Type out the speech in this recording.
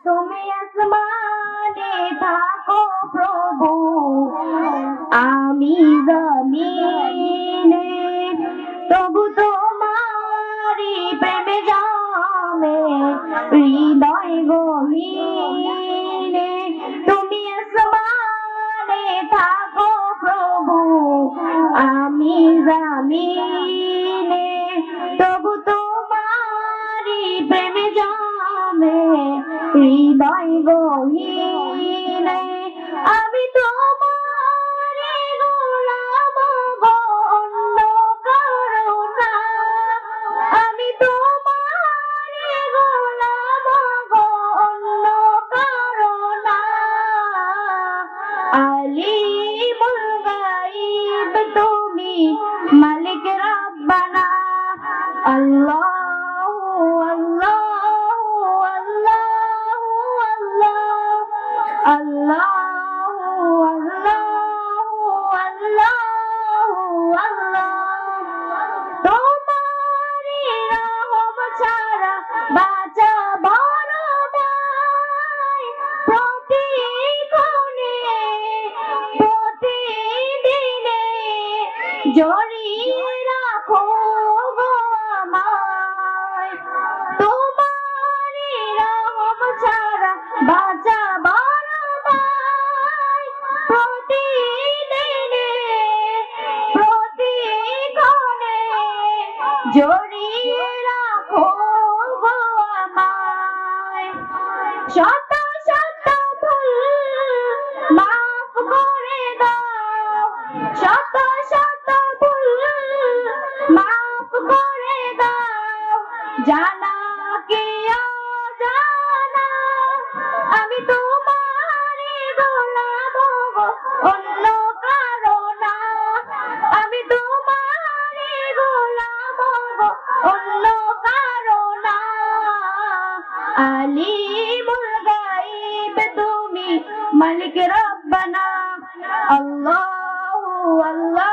তুমি আসমানে থাকো প্রভু, আমি জমিনে, তবু তোমারি প্রেমে জামে হৃদয় গহীনে। তুমি আসমানে থাকো প্রভু, আমি জমিনে, তবু তোমারি প্রেমে জামে হৃদয় গহীনে। আমি তোমারি গোলাম গো, অন্য কারো না। আমি তোমারি গোলাম গো, অন্য কারো না। আলিমুল গায়ব তুমি, মালিক রব্বানা। আল্লাহু আল্লাহু আল্লাহু আল্লাহ, আল্লাহু আল্লাহু আল্লাহু আল্লাহ। তোমারি রহম ছাড়া বাঁচা বড় দায়। প্রতিক্ষণে প্রতিদিনে জড়িয়ে রাখো গো আমায়। তোমারি রহম ছাড়া বাঁচা বড় দায়। প্রতিদিনে প্রতিক্ষণে জড়িয়ে রাখো গো আমায়। শত শত ভুল মাফ করে দাও, শত শত ভুল মাফ করে দাও, জানা কি অজানা। আমি তোমারি গোলাম গো, অন্য কারো না। আমি তোমারি গোলাম গো, অন্য কারো না। আলিমুল গায়ব তুমি, মালিক রব্বানা। আল্লাহু আল্লাহ।